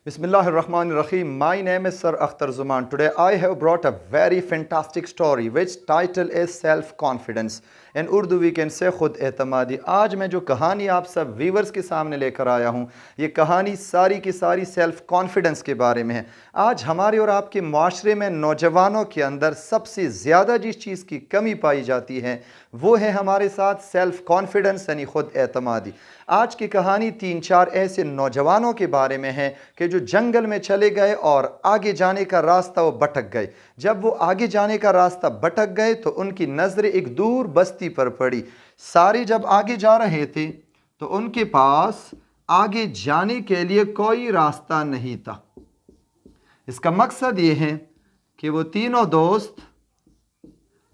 Bismillahirrahmanirrahim. My name is Sir Akhtar Zuman. Today I have brought a very fantastic story which title is Self-Confidence. In Urdu we can say खुद एतमादी. आज मैं जो कहानी आप सब viewers के सामने लेकर आया हूँ, ये कहानी सारी की सारी सेल्फ कॉन्फिडेंस के बारे में है। आज हमारे और आपके माशरे में नौजवानों के अंदर सबसे ज़्यादा जिस चीज़ की कमी पाई जाती है वो है हमारे साथ सेल्फ कॉन्फिडेंस यानी खुद एतमादी। आज की कहानी 3-4 ऐसे नौजवानों के बारे में है कि जो जंगल में चले गए और आगे जाने का रास्ता वो भटक गए। जब वो आगे जाने का रास्ता भटक गए तो उनकी नज़र एक दूर बस्ती पर पड़ी। सारे जब आगे जा रहे थे तो उनके पास आगे जाने के लिए कोई रास्ता नहीं था। इसका मकसद ये है कि वो तीनों दोस्त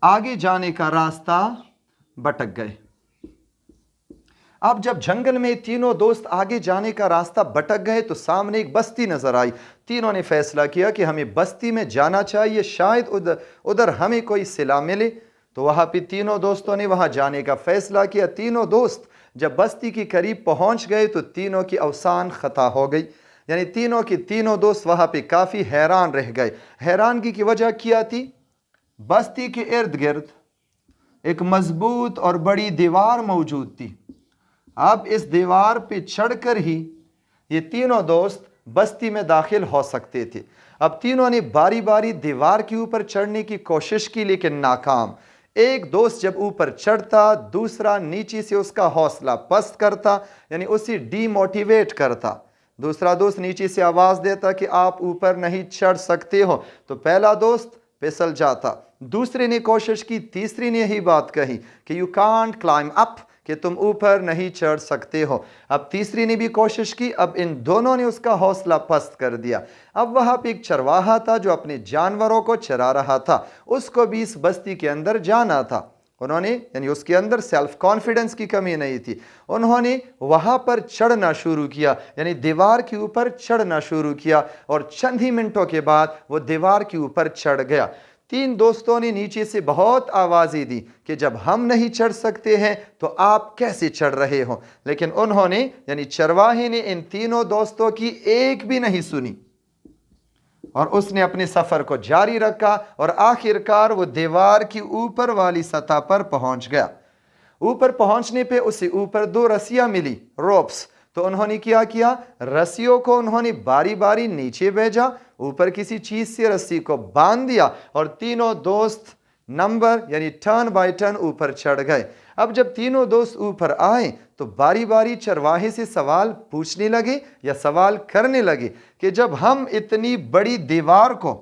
आगे जाने का रास्ता भटक गए। अब जब जंगल में तीनों दोस्त आगे जाने का रास्ता भटक गए तो सामने एक बस्ती नजर आई। तीनों ने फैसला किया कि हमें बस्ती में जाना चाहिए, शायद उधर हमें कोई सिला मिले। तो वहां पे तीनों दोस्तों ने वहां जाने का फैसला किया। तीनों दोस्त जब बस्ती के करीब पहुंच गए तो तीनों की अवसान खता हो गई, यानी तीनों के तीनों दोस्त वहां पे काफी हैरान रह गए। हैरानगी की वजह क्या थी? बस्ती के इर्द गिर्द एक मजबूत और बड़ी दीवार मौजूद थी। अब इस दीवार पे चढ़कर ही ये तीनों दोस्त बस्ती में दाखिल हो सकते थे। अब तीनों ने बारी बारी दीवार के ऊपर चढ़ने की कोशिश की लेकिन नाकाम। एक दोस्त जब ऊपर चढ़ता दूसरा नीचे से उसका हौसला पस्त करता, यानी उसे डीमोटिवेट करता। दूसरा दोस्त नीचे से आवाज़ देता कि आप ऊपर नहीं चढ़ सकते हो, तो पहला दोस्त फिसल जाता। दूसरे ने कोशिश की, तीसरी ने यही बात कही कि यू कांट क्लाइम अप, कि तुम ऊपर नहीं चढ़ सकते हो। अब तीसरी ने भी कोशिश की, अब इन दोनों ने उसका हौसला पस्त कर दिया। अब वहाँ पे एक चरवाहा था जो अपने जानवरों को चरा रहा था, उसको भी इस बस्ती के अंदर जाना था। उन्होंने, यानी उसके अंदर सेल्फ कॉन्फिडेंस की कमी नहीं थी, उन्होंने वहाँ पर चढ़ना शुरू किया, यानी दीवार के ऊपर चढ़ना शुरू किया और चंद ही मिनटों के बाद वो दीवार के ऊपर चढ़ गया। तीन दोस्तों ने नीचे से बहुत आवाज़ें दी कि जब हम नहीं चढ़ सकते हैं तो आप कैसे चढ़ रहे हो, लेकिन उन्होंने, यानी चरवाहे ने इन तीनों दोस्तों की एक भी नहीं सुनी और उसने अपने सफ़र को जारी रखा और आखिरकार वो दीवार की ऊपर वाली सतह पर पहुंच गया। ऊपर पहुंचने पे उसे ऊपर 2 रस्सियां मिली, रोप्स। तो उन्होंने क्या किया, रस्सियों को उन्होंने बारी बारी नीचे भेजा, ऊपर किसी चीज से रस्सी को बांध दिया और तीनों दोस्त नंबर यानी टर्न बाय टर्न ऊपर चढ़ गए। अब जब तीनों दोस्त ऊपर आए तो बारी बारी चरवाहे से सवाल पूछने लगे या सवाल करने लगे कि जब हम इतनी बड़ी दीवार को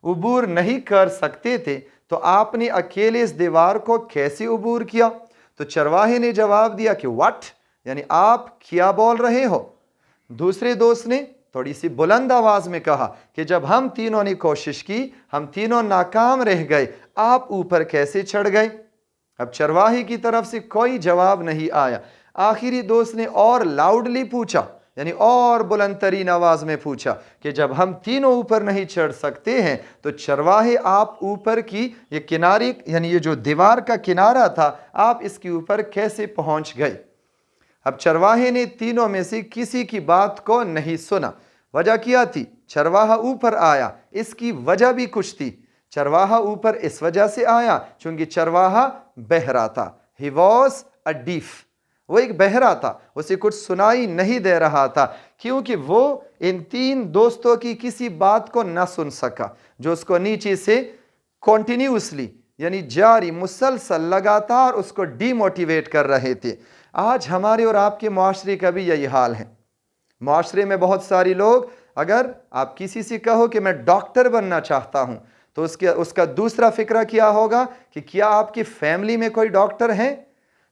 उबूर नहीं कर सकते थे तो आपने अकेले इस दीवार को कैसे उबूर किया? तो चरवाहे ने जवाब दिया कि व्हाट, यानी आप क्या बोल रहे हो? दूसरे दोस्त ने थोड़ी सी बुलंद आवाज में कहा कि जब हम तीनों ने कोशिश की हम तीनों नाकाम रह गए, आप ऊपर कैसे चढ़ गए? अब चरवाहे की तरफ से कोई जवाब नहीं आया। आखिरी दोस्त ने और लाउडली पूछा, यानी और बुलंद तरीन आवाज में पूछा कि जब हम तीनों ऊपर नहीं चढ़ सकते हैं तो चरवाहे आप ऊपर की ये किनारे, यानी ये जो दीवार का किनारा था, आप इसके ऊपर कैसे पहुंच गए? अब चरवाहे ने तीनों में से किसी की बात को नहीं सुना। वजह क्या थी? चरवाहा ऊपर आया, इसकी वजह भी कुछ थी। चरवाहा ऊपर इस वजह से आया क्योंकि चरवाहा बहरा था। ही वॉज अ डीफ, वो एक बहरा था, उसे कुछ सुनाई नहीं दे रहा था क्योंकि वो इन तीन दोस्तों की किसी बात को न सुन सका जो उसको नीचे से कॉन्टिन्यूसली, यानी जारी मुसलसल लगातार उसको डीमोटिवेट कर रहे थे। आज हमारे और आपके माशरे का भी यही हाल है। माशरे में बहुत सारे लोग, अगर आप किसी से कहो कि मैं डॉक्टर बनना चाहता हूं तो उसका दूसरा फिक्रा क्या होगा कि क्या आपकी फैमिली में कोई डॉक्टर है?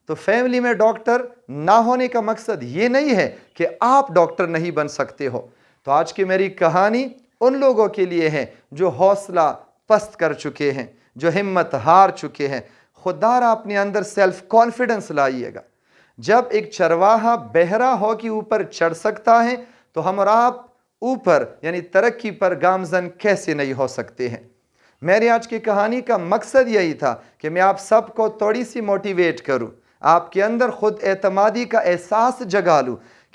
तो फैमिली में डॉक्टर ना होने का मकसद ये नहीं है कि आप डॉक्टर नहीं बन सकते हो। तो आज की मेरी कहानी उन लोगों के लिए है जो हौसला पस्त कर चुके हैं, जो हिम्मत हार चुके हैं। खुदारा अपने अंदर सेल्फ कॉन्फिडेंस लाइएगा। जब एक चरवाहा बहरा हो कि ऊपर चढ़ सकता है तो हम और आप ऊपर यानी तरक्की पर गामजन कैसे नहीं हो सकते हैं? मेरी आज की कहानी का मकसद यही था कि मैं आप सबको थोड़ी सी मोटिवेट करूं, आपके अंदर खुद एतमादी का एहसास जगा लूं